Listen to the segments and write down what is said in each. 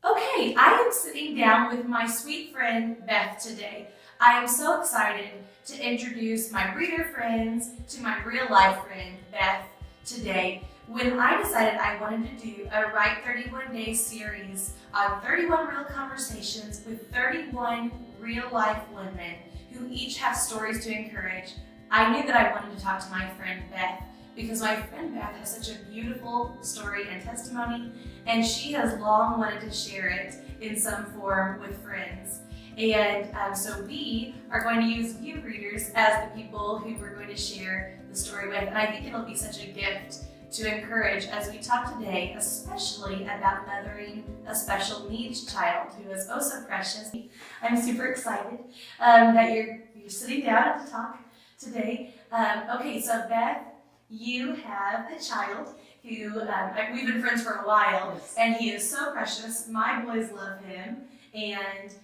Okay, I am sitting down with my sweet friend Beth today. I am so excited to introduce my reader friends to my real life friend Beth today. When I decided I wanted to do a Write 31 Day series on 31 real conversations with 31 real life women who each have stories to encourage, I knew that I wanted to talk to my friend Beth because my friend Beth has such a beautiful story and testimony, and she has long wanted to share it in some form with friends. And so we are going to use you readers as the people who we're going to share the story with. And I think it'll be such a gift to encourage as we talk today, especially about mothering a special needs child who is oh so precious. I'm super excited that you're sitting down to talk today. Okay, so Beth, you have a child who, we've been friends for a while, Yes. and he is so precious. My boys love him, and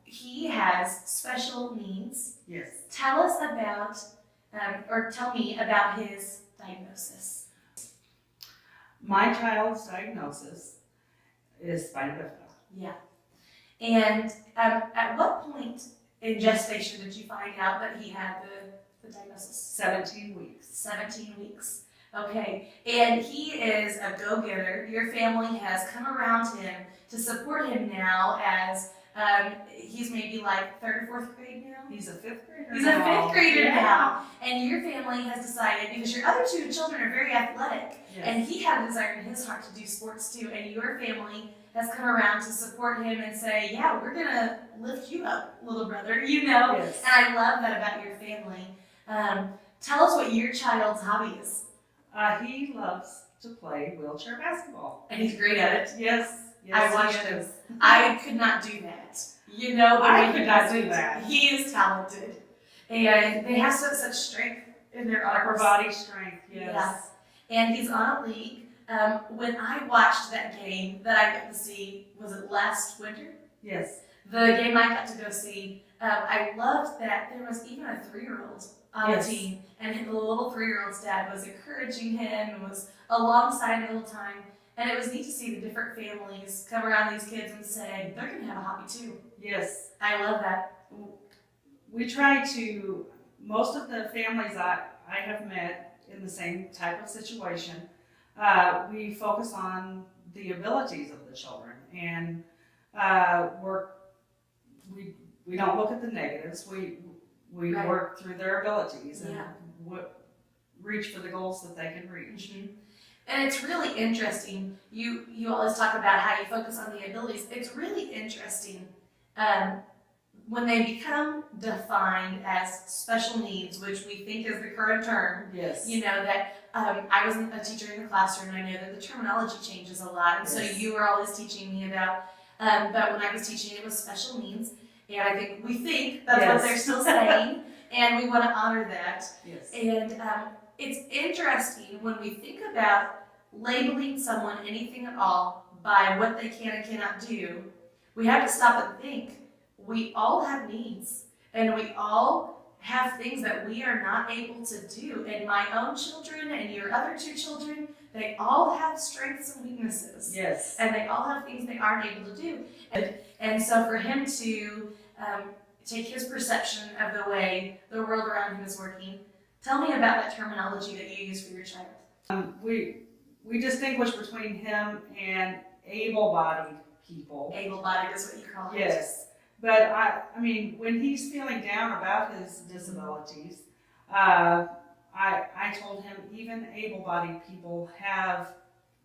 he has special needs. Yes. Tell us about, or tell me about his diagnosis. My child's diagnosis is spina bifida. Yeah. And at what point in gestation did you find out that he had the diagnosis? 17 weeks. 17 weeks. Okay, and he is a go-getter. Your family has come around him to support him now as he's maybe like 3rd or 4th grade now? He's a 5th grader He's a 5th grader Yeah. now. And your family has decided, because your other 2 children are very athletic, Yes. and he had a desire in his heart to do sports too, and your family has come around to support him and say, yeah, we're going to lift you up, little brother, you know? Yes. And I love that about your family. Tell us what your child's hobby is. He loves to play wheelchair basketball. And he's great at it. Yes. I watched him. I could not do that. You know, I could not do that. He is talented. And they have such strength in their Upper arms. body strength, yes. Yes. And he's on a league. When I watched that game that I got to see, was it last winter? Yes. The game I got to go see, I loved that there was even a 3-year-old on Yes. the team, and the little 3-year-old's dad was encouraging him and was alongside him the whole time. And it was neat to see the different families come around these kids and say, they're going to have a hobby too. Yes. I love that. We try to, most of the families I have met in the same type of situation, we focus on the abilities of the children, and we don't look at the negatives. We Right. work through their abilities and Yeah. reach for the goals that they can reach. Mm-hmm. And it's really interesting. You always talk about how you focus on the abilities. It's really interesting when they become defined as special needs, which we think is the current term. Yes. You know that I was a teacher in the classroom, and I know that the terminology changes a lot. And so Yes. you were always teaching me about, but when I was teaching, it was special needs. And I think that's Yes. what they're still saying, and we want to honor that. Yes. And it's interesting when we think about labeling someone anything at all by what they can and cannot do, we have to stop and think. We all have needs, and we all have things that we are not able to do. And my own children and your other 2 children, they all have strengths and weaknesses. Yes. And they all have things they aren't able to do. And so for him to take his perception of the way the world around him is working, tell me about that terminology that you use for your child. We distinguish between him and able-bodied people. Able-bodied is what you call it. Yes. But I mean, when he's feeling down about his disabilities, I told him even able-bodied people have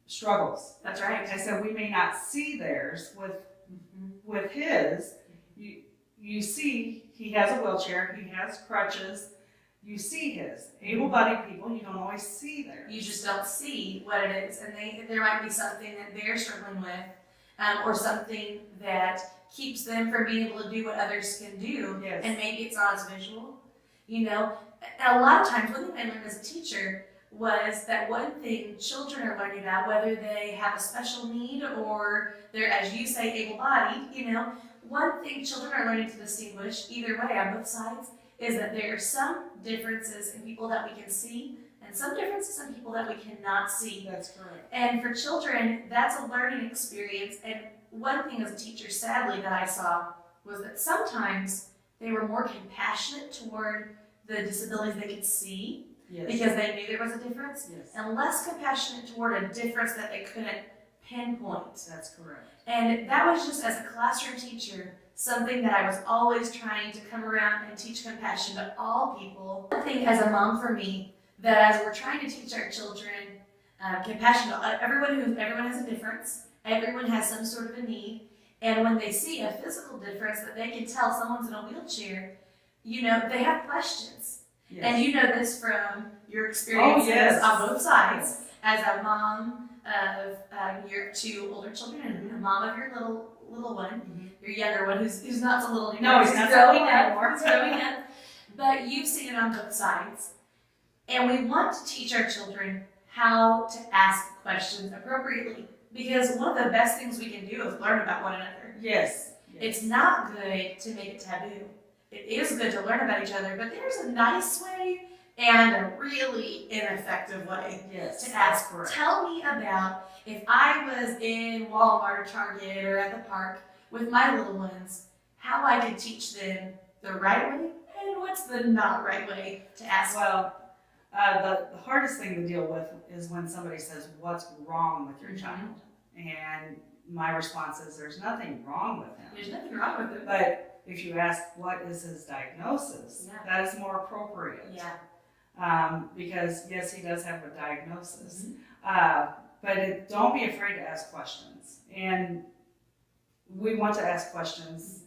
struggles. That's right. I said we may not see theirs with his. You see he has a wheelchair, he has crutches. You see his. Able-bodied people, you don't always see theirs. You just don't see what it is, and there might be something that they're struggling with, or something that keeps them from being able to do what others can do. Yes. And maybe it's not as visual. You know, and a lot of times one thing I learned as a teacher was that one thing children are learning about, whether they have a special need or they're, as you say, able-bodied, you know, one thing children are learning to distinguish either way on both sides is that there are some differences in people that we can see and and some differences in people that we cannot see. That's correct. And for children, that's a learning experience. And one thing as a teacher, sadly, that I saw was that sometimes they were more compassionate toward the disabilities they could see, Yes. because they knew there was a difference, Yes. and less compassionate toward a difference that they couldn't pinpoint. That's correct. And that was just, as a classroom teacher, something that I was always trying to come around and teach compassion to all people. One thing as a mom for me, that as we're trying to teach our children compassion to everyone has a difference, everyone has some sort of a need, and when they see a physical difference that they can tell someone's in a wheelchair, you know, they have questions. Yes. And you know this from your experiences on both sides, as a mom of your two older children and a mom of your little one, your younger one who's not so little anymore. No, he's not so little anymore. He's growing up. But you've seen it on both sides. And we want to teach our children how to ask questions appropriately, because one of the best things we can do is learn about one another. Yes. It's not good to make it taboo. It is good to learn about each other, but there's a nice way and a really ineffective way Yes. to ask. Correct. Tell me about if I was in Walmart or Target or at the park with my little ones, how I could teach them the right way and what's the not right way to ask. Well, the hardest thing to deal with is when somebody says, "What's wrong with your child?" And my response is, "There's nothing wrong with him." There's nothing wrong with it. But if you ask, "What is his diagnosis?" Yeah. that is more appropriate. Yeah. Because yes, he does have a diagnosis. Mm-hmm. But don't be afraid to ask questions. And we want to ask questions.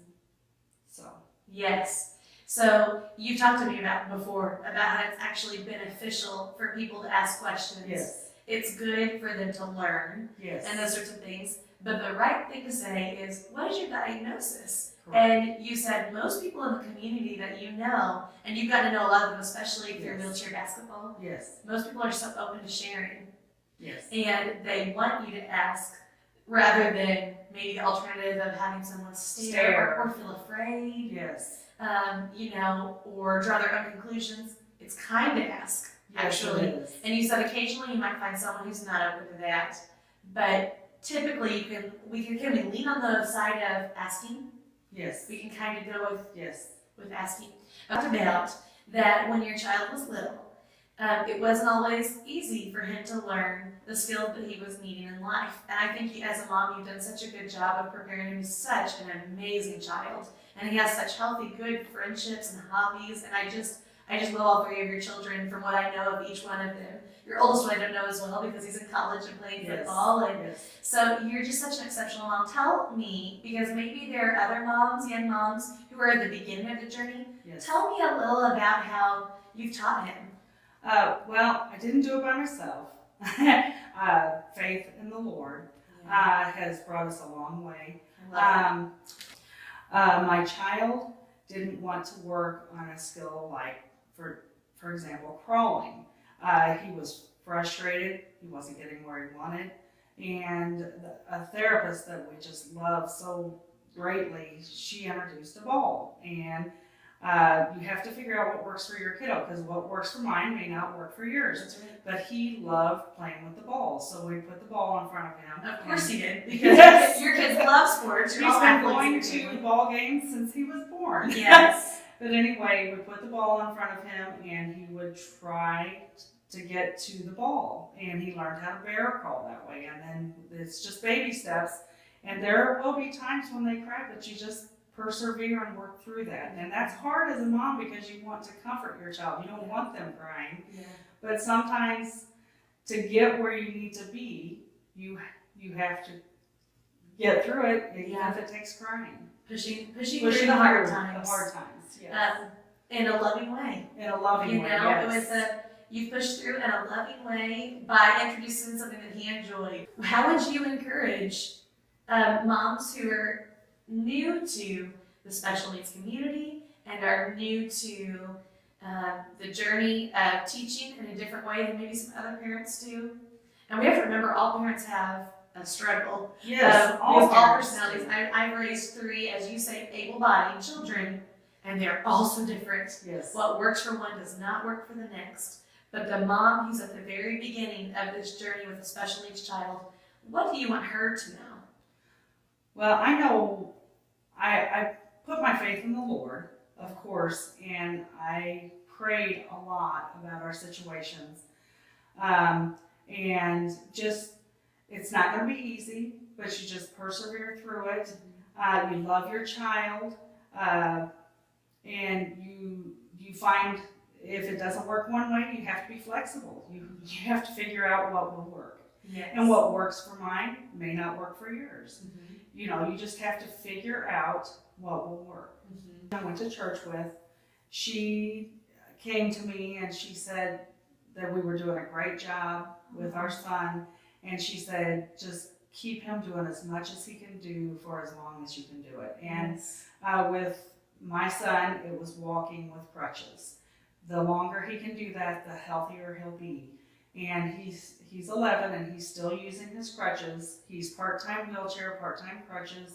So. Yes. So you talked to me about before about how it's actually beneficial for people to ask questions. Yes. It's good for them to learn Yes. and those sorts of things. But the right thing to say is, what is your diagnosis? Correct. And you said most people in the community that you know, and you've got to know a lot of them, especially through Yes. wheelchair basketball, Yes. most people are so open to sharing. Yes. And they want you to ask rather than maybe the alternative of having someone stare. Or feel afraid. Yes. You know, or draw their own conclusions. It's kind to ask, Yes, actually. it is. And you said occasionally you might find someone who's not open to that, but typically we can lean on the side of asking. Yes. We can kind of go Yes. with asking. I talked about that when your child was little, it wasn't always easy for him to learn the skills that he was needing in life. And I think as a mom, you've done such a good job of preparing him to be such an amazing child. And he has such healthy, good friendships and hobbies. And I just love all three of your children from what I know of each one of them. Your oldest one I don't know as well because he's in college and playing football. And Yes. so you're just such an exceptional mom. Tell me, because maybe there are other moms, young moms, who are at the beginning of the journey. Yes. Tell me a little about how you've taught him. Well, I didn't do it by myself. Faith in the Lord has brought us a long way. My child didn't want to work on a skill like, for example, crawling. He was frustrated. He wasn't getting where he wanted. And a therapist that we just love so greatly, she introduced a ball. And you have to figure out what works for your kiddo, because what works for mine may not work for yours. That's right. But he loved playing with the ball, so we put the ball in front of him. Of course he did, because your kids love sports. He's been going to ball games since he was born. Yes. But anyway, we put the ball in front of him, and he would try to get to the ball. And he learned how to bear crawl that way. And then it's just baby steps. And there will be times when they cry, but you just persevere and work through that. And that's hard as a mom because you want to comfort your child. You don't want them crying. Yeah. But sometimes to get where you need to be, you have to get through it, even if it takes crying. Pushing through the hard times. The hard times, yes. In a loving way. In a loving way, yes. You pushed through in a loving way by introducing something that he enjoyed. How would you encourage moms who are new to the special needs community and are new to the journey of teaching in a different way than maybe some other parents do? And we have to remember all parents have a struggle. Yes, all personalities. I've raised three, as you say, able-bodied children, and they're all so different. Yes. What works for one does not work for the next. But the mom who's at the very beginning of this journey with a special needs child, what do you want her to know? Well, I know I put my faith in the Lord, of course, and I prayed a lot about our situations. And just, it's not going to be easy, but you just persevere through it. You love your child, and you find if it doesn't work one way, you have to be flexible. You have to figure out what will work. Yes. And what works for mine may not work for yours. Mm-hmm. You know, you just have to figure out what will work. Mm-hmm. I went to church with, she came to me and she said that we were doing a great job with our son. And she said, just keep him doing as much as he can do for as long as you can do it. And with my son, it was walking with crutches. The longer he can do that, the healthier he'll be. And he's 11 and he's still using his crutches. He's part-time wheelchair, part-time crutches,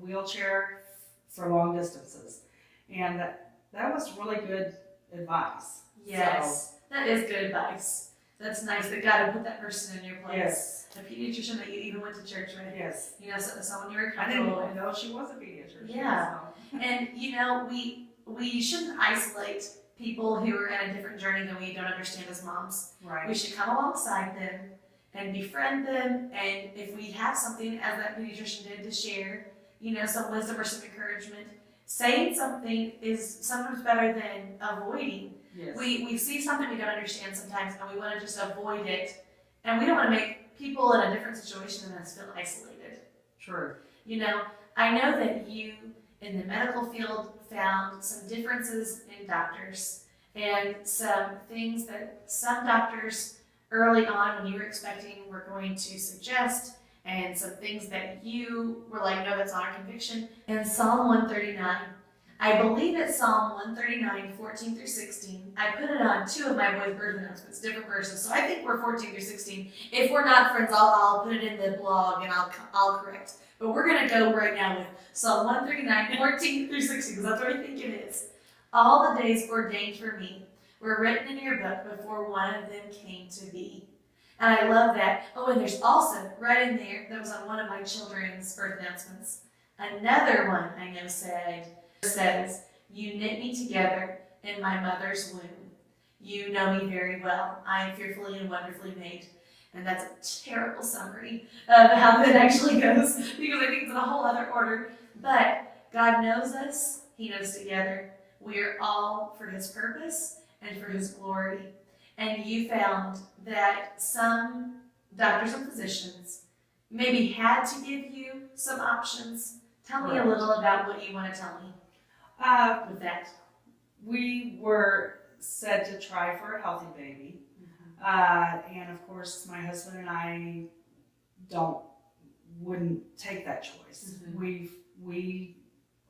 wheelchair for long distances. And that was really good advice. Yes, that is good advice. That's nice that God would put that person in your place. Yes. A pediatrician that you even went to church with. Yes. You know, someone you were I didn't comfortable with. know she was a pediatrician. Yeah. So. And you know, we shouldn't isolate people who are in a different journey than we don't understand as moms. Right. We should come alongside them and befriend them. And if we have something, as that pediatrician did, to share, you know, some wisdom or some encouragement, saying something is sometimes better than avoiding. Yes. We see something we don't understand sometimes, and we want to just avoid it, and we don't want to make people in a different situation than us feel isolated. True. You know, I know that you in the medical field found some differences in doctors and some things that some doctors early on when you were expecting were going to suggest, and some things that you were like, no, that's not our conviction. In Psalm 139, I believe it's Psalm 139, 14 through 16. I put it on two of my boys' birth announcements, different verses, so I think we're 14 through 16. If we're not, friends, I'll put it in the blog and I'll correct. But we're going to go right now with Psalm 139, 14 through 16, because that's what I think it is. All the days ordained for me were written in your book before one of them came to be. And I love that. Oh, and there's also, right in there, that was on one of my children's birth announcements, another one I know says, you knit me together in my mother's womb. You know me very well. I am fearfully and wonderfully made. And that's a terrible summary of how that actually goes, because I think it's in a whole other order. But God knows us. He knows together. We are all for His purpose and for His glory. And you found that some doctors and physicians maybe had to give you some options. Tell me a little about what you want to tell me with that. We were said to try for a healthy baby. And of course, my husband and I wouldn't take that choice. Mm-hmm. We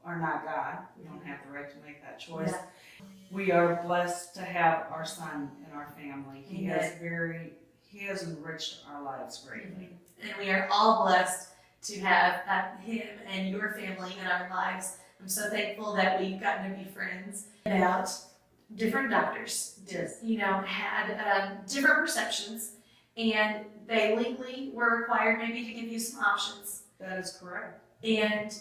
are not God. We don't have the right to make that choice. Yeah. We are blessed to have our son in our family. He Amen. has enriched our lives greatly. And we are all blessed to have him and your family in our lives. I'm so thankful that we've gotten to be friends. About different doctors, Yes. you know, had different perceptions, and they legally were required maybe to give you some options. That is correct. And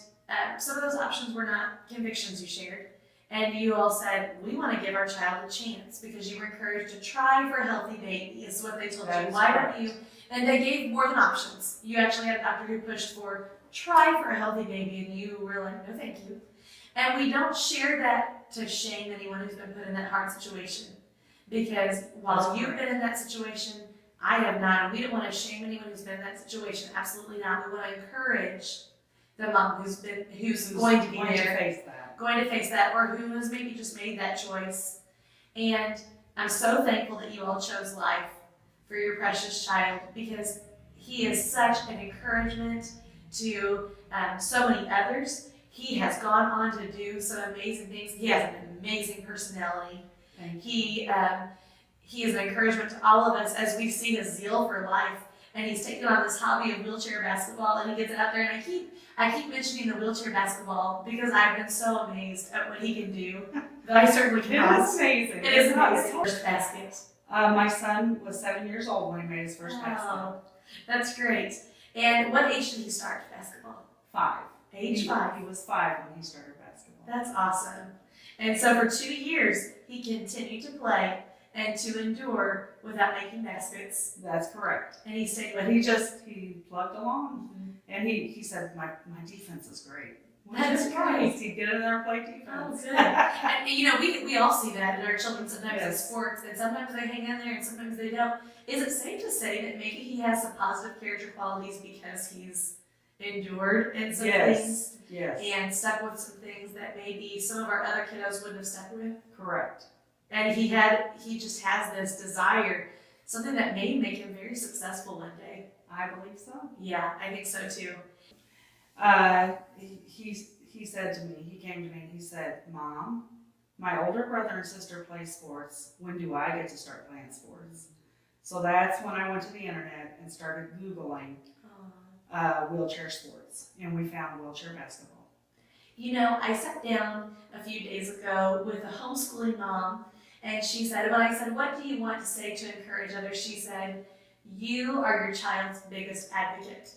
some of those options were not convictions you shared. And you all said, we want to give our child a chance, because you were encouraged to try for a healthy baby, is what they told you. Why don't you? And they gave more than options. You actually had a doctor who pushed for try for a healthy baby, and you were like, no thank you. And we don't share that to shame anyone who's been put in that hard situation. Because while you've been in that situation, I have not. And we don't want to shame anyone who's been in that situation. Absolutely not. We want to encourage the mom who's going to be going there. to face that. Going to face that, or who has maybe just made that choice. And I'm so thankful that you all chose life for your precious child, because he is such an encouragement to so many others. He has gone on to do some amazing things. He has an amazing personality. He is an encouragement to all of us as we see his zeal for life. and he's taken on this hobby of wheelchair basketball, and he gets out there, and I keep mentioning the wheelchair basketball because I've been so amazed at what he can do. But I certainly It cannot. is amazing. It is amazing. First basket. My son was 7 years old when he made his first basket. Oh, that's great. And what age did he start basketball? 5. Age 5. He was 5 when he started basketball. That's awesome. And so for 2 years, he continued to play and to endure without making baskets. That's correct. And he stayed with But he plugged along. Mm-hmm. And he said, my defense is great. That's great. He'd get in there and play defense. Oh, good. And you know, we all see that in our children sometimes in Yes. sports, and sometimes they hang in there and sometimes they don't. Is it safe to say that maybe he has some positive character qualities because he's endured in some things? Yes. And stuck with some things that maybe some of our other kiddos wouldn't have stuck with? Correct. And he just has this desire, something that may make him very successful one day. I believe so. Yeah, I think so too. He said to me, he came to me and he said, Mom, my older brother and sister play sports. When do I get to start playing sports? So that's when I went to the internet and started Googling wheelchair sports, and we found wheelchair basketball. You know, I sat down a few days ago with a homeschooling mom, and she said, when I said, what do you want to say to encourage others? She said, you are your child's biggest advocate.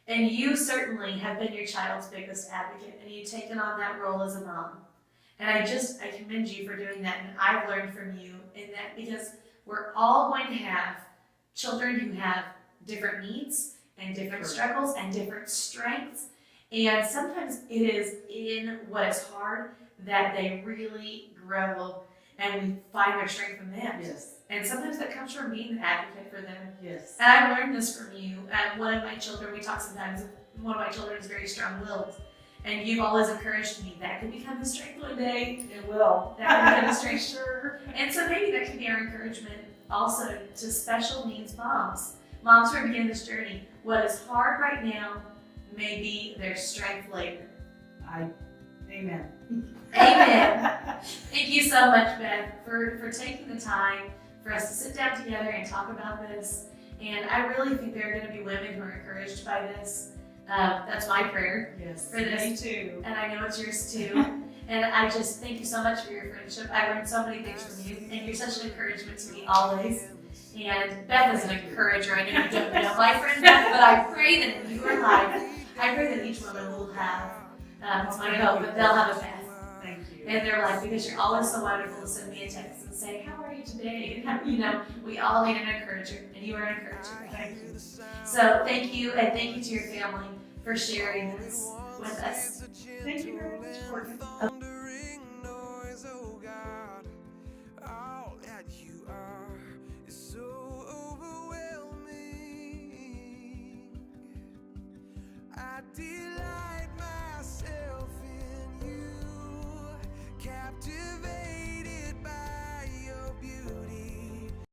And you certainly have been your child's biggest advocate, and you've taken on that role as a mom. And I commend you for doing that, and I've learned from you in that, because we're all going to have children who have different needs and different struggles and different strengths. And sometimes it is in what is hard that they really grow and we find their strength in them. Yes. And sometimes that comes from being the advocate for them. Yes. And I've learned this from you. One of my children, we talk sometimes, one of my children is very strong-willed. And you've always encouraged me, that could become the strength one day. It will. That could become the strength. Sure. And so maybe that can be our encouragement also to special needs moms. Moms who are beginning this journey. What is hard right now may be their strength later. Amen. Amen. Thank you so much, Beth, for taking the time for us to sit down together and talk about this. And I really think there are going to be women who are encouraged by this. That's my prayer. Yes. For this. Me too. And I know it's yours too. And I just thank you so much for your friendship. I learned so many things from you, and you're such an encouragement to me always. And Beth is an encourager. I know you don't know my friend Beth, but I pray that in your life, I pray that each woman will have, it's my hope, that they'll have a Beth Thank you. in their life, because you're always so wonderful to send me a text and say, how are you today? And you know, we all need an encourager, and you are an encourager. Thank you. So thank you, and thank you to your family for sharing this with us. Thank you very much, Courtney. Delight